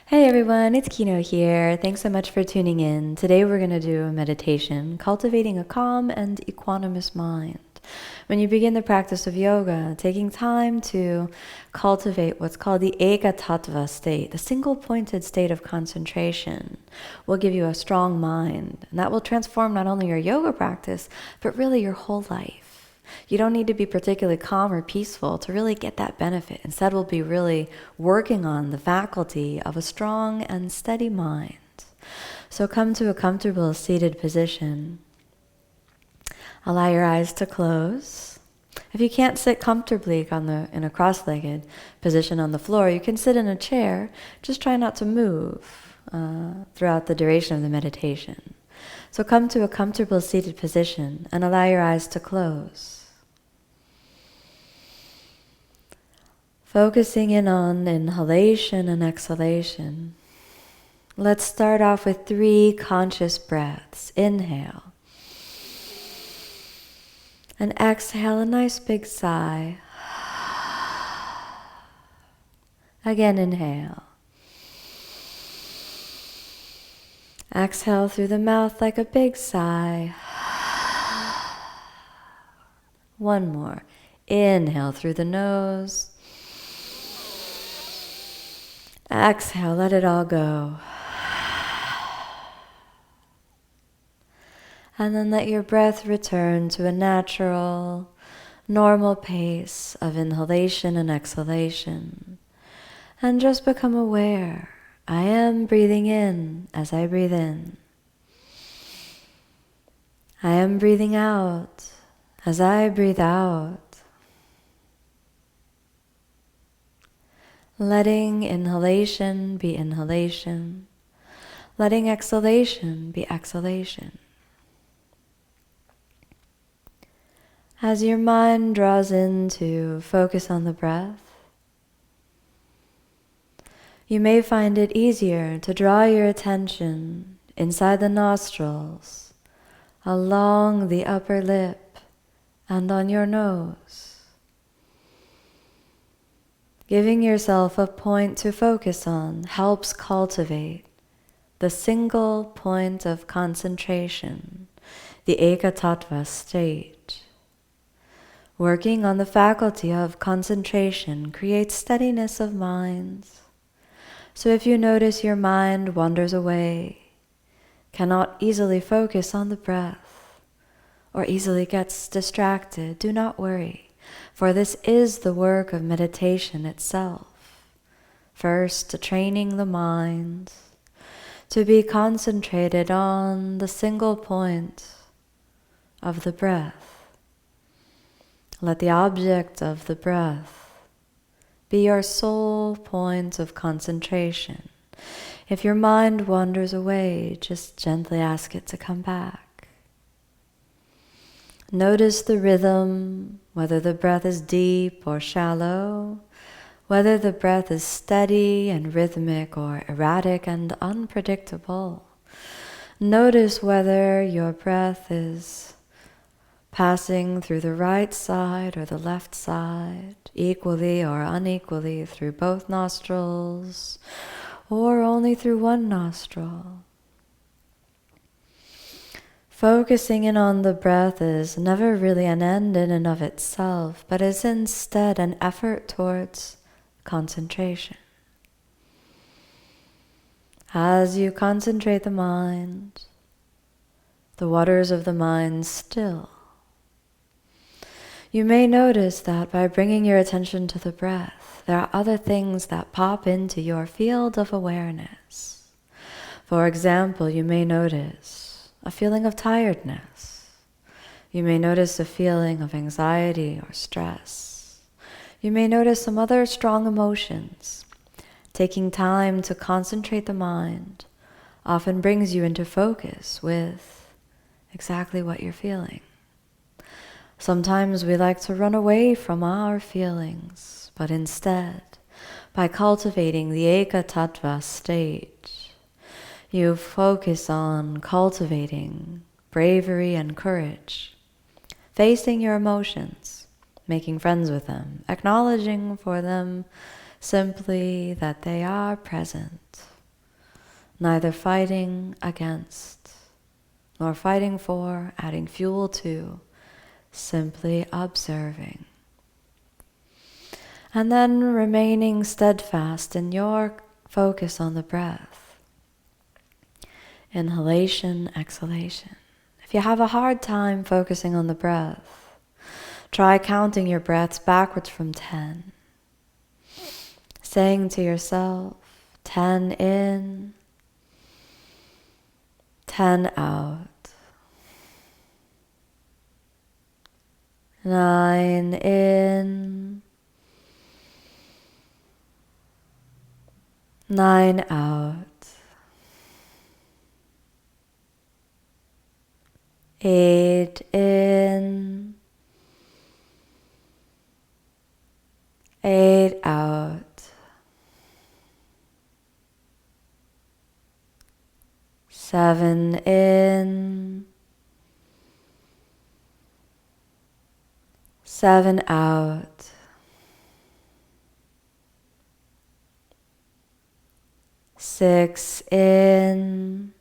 Hey everyone, it's Kino here. Thanks so much for tuning in. Today we're going to do a meditation, cultivating a calm and equanimous mind. When you begin the practice of yoga, taking time to cultivate what's called the eka state, the single-pointed state of concentration, will give you a strong mind. And that will transform not only your yoga practice, but really your whole life. You don't need to be particularly calm or peaceful to really get that benefit. Instead, we'll be really working on the faculty of a strong and steady mind. So come to a comfortable seated position. Allow your eyes to close. If you can't sit comfortably in a cross-legged position on the floor, you can sit in a chair. Just try not to move throughout the duration of the meditation. So come to a comfortable seated position and allow your eyes to close. Focusing in on inhalation and exhalation. Let's start off with 3 conscious breaths. Inhale. And exhale, a nice big sigh. Again, inhale. Exhale through the mouth like a big sigh. One more. Inhale through the nose. Exhale, let it all go. And then let your breath return to a natural, normal pace of inhalation and exhalation. And just become aware. I am breathing in as I breathe in. I am breathing out as I breathe out. Letting inhalation be inhalation. Letting exhalation be exhalation. As your mind draws in to focus on the breath, you may find it easier to draw your attention inside the nostrils, along the upper lip, and on your nose. Giving yourself a point to focus on helps cultivate the single point of concentration, the eka state. Working on the faculty of concentration creates steadiness of mind. So if you notice your mind wanders away, cannot easily focus on the breath, or easily gets distracted, do not worry. For this is the work of meditation itself. First, training the mind to be concentrated on the single point of the breath. Let the object of the breath be your sole point of concentration. If your mind wanders away, just gently ask it to come back. Notice the rhythm, whether the breath is deep or shallow, whether the breath is steady and rhythmic or erratic and unpredictable. Notice whether your breath is passing through the right side or the left side, equally or unequally through both nostrils, or only through one nostril. Focusing in on the breath is never really an end in and of itself, but is instead an effort towards concentration. As you concentrate the mind, the waters of the mind still. You may notice that by bringing your attention to the breath, there are other things that pop into your field of awareness. For example, you may notice a feeling of tiredness. You may notice a feeling of anxiety or stress. You may notice some other strong emotions. Taking time to concentrate the mind often brings you into focus with exactly what you're feeling. Sometimes we like to run away from our feelings, but instead, by cultivating the eka state, you focus on cultivating bravery and courage, facing your emotions, making friends with them, acknowledging for them simply that they are present. neither fighting against, nor fighting for, adding fuel to, simply observing. And then remaining steadfast in your focus on the breath. Inhalation, exhalation. If you have a hard time focusing on the breath, try counting your breaths backwards from 10. Saying to yourself, 10 in, 10 out. 9 in, 9 out. 8 in, 8 out. 7 in, 7 out. 6 in,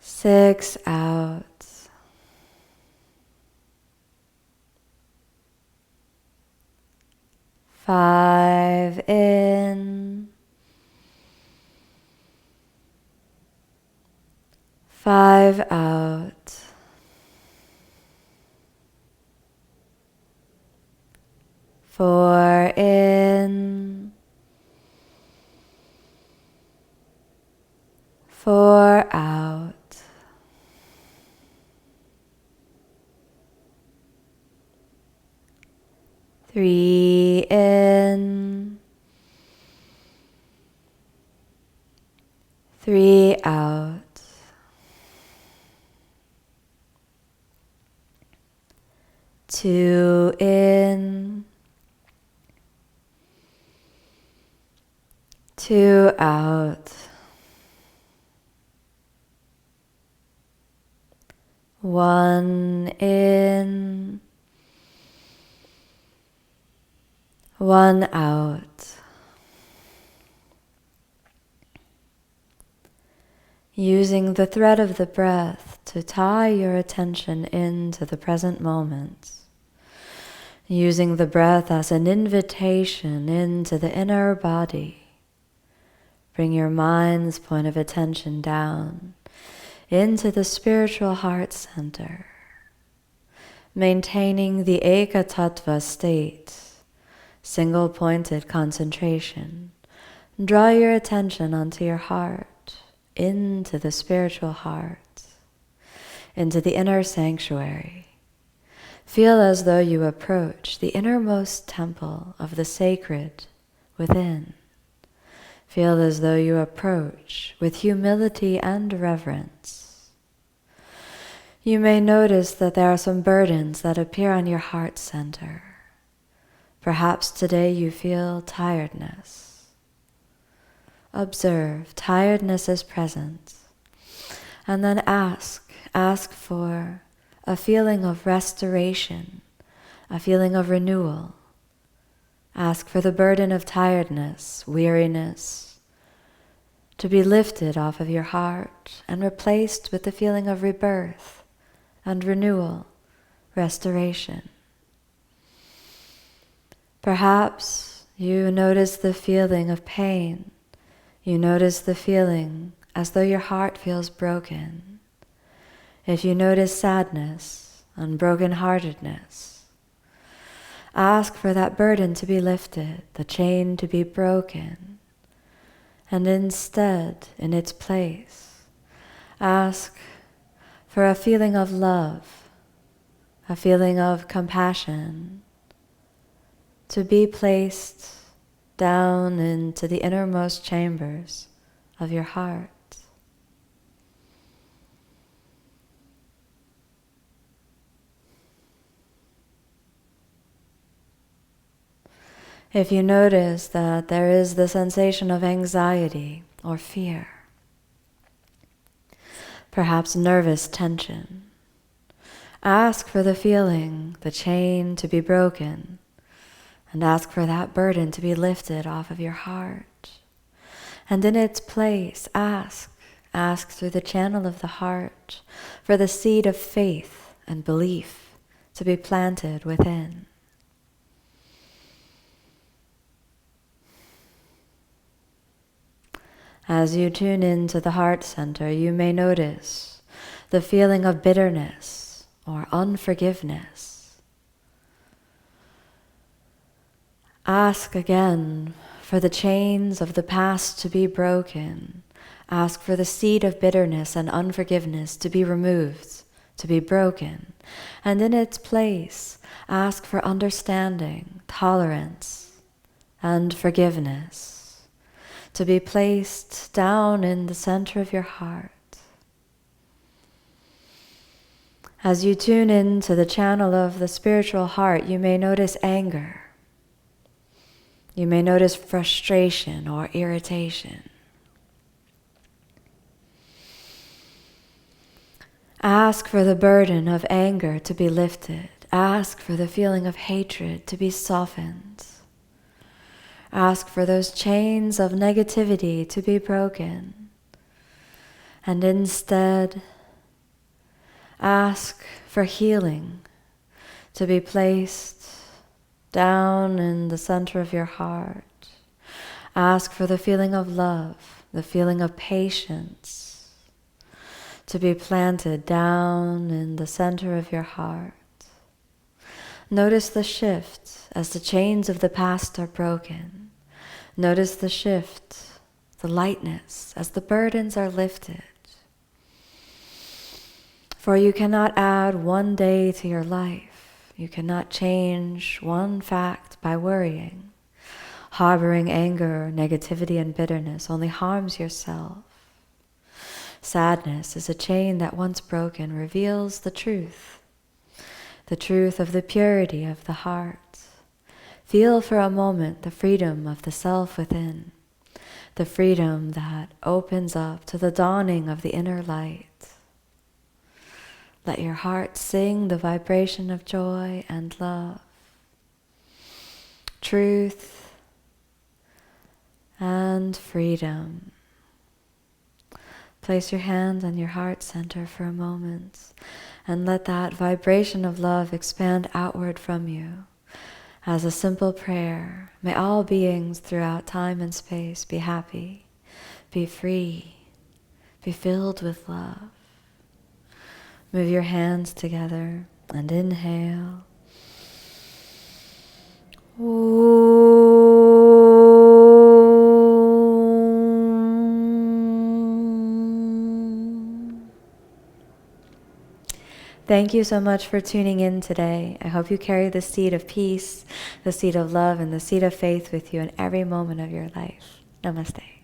6 out. 5 in, 5 out. 4 in, 4 out. 3 in, 3 out. 2 in, 2 out. 1 in, 1 out. Using the thread of the breath to tie your attention into the present moment. Using the breath as an invitation into the inner body. Bring your mind's point of attention down into the spiritual heart center. Maintaining the Eka Tattva state, single-pointed concentration. Draw your attention onto your heart, into the spiritual heart, into the inner sanctuary. Feel as though you approach the innermost temple of the sacred within. Feel as though you approach with humility and reverence. You may notice that there are some burdens that appear on your heart center. Perhaps today you feel tiredness. Observe, tiredness is present. And then ask for a feeling of restoration, a feeling of renewal. Ask for the burden of tiredness, weariness, to be lifted off of your heart and replaced with the feeling of rebirth and renewal, restoration. Perhaps you notice the feeling of pain. You notice the feeling as though your heart feels broken. If you notice sadness and brokenheartedness, ask for that burden to be lifted, the chain to be broken, and instead, in its place, ask for a feeling of love, a feeling of compassion, to be placed down into the innermost chambers of your heart. If you notice that there is the sensation of anxiety or fear, perhaps nervous tension, ask for the feeling, the chain to be broken, and ask for that burden to be lifted off of your heart. And in its place, ask through the channel of the heart for the seed of faith and belief to be planted within. As you tune into the heart center, you may notice the feeling of bitterness or unforgiveness. Ask again for the chains of the past to be broken. Ask for the seed of bitterness and unforgiveness to be removed, to be broken. And in its place, ask for understanding, tolerance, and forgiveness to be placed down in the center of your heart. As you tune into the channel of the spiritual heart, you may notice anger. You may notice frustration or irritation. Ask for the burden of anger to be lifted. Ask for the feeling of hatred to be softened. Ask for those chains of negativity to be broken. And instead, ask for healing to be placed down in the center of your heart. Ask for the feeling of love, the feeling of patience to be planted down in the center of your heart. Notice the shift as the chains of the past are broken. Notice the shift, the lightness as the burdens are lifted. For you cannot add one day to your life. You cannot change one fact by worrying. Harboring anger, negativity, and bitterness only harms yourself. Sadness is a chain that once broken reveals the truth of the purity of the heart. Feel for a moment the freedom of the self within, the freedom that opens up to the dawning of the inner light. Let your heart sing the vibration of joy and love, truth and freedom. Place your hand on your heart center for a moment and let that vibration of love expand outward from you as a simple prayer. May all beings throughout time and space be happy, be free, be filled with love. Move your hands together and inhale. Thank you so much for tuning in today. I hope you carry the seed of peace, the seed of love, and the seed of faith with you in every moment of your life. Namaste.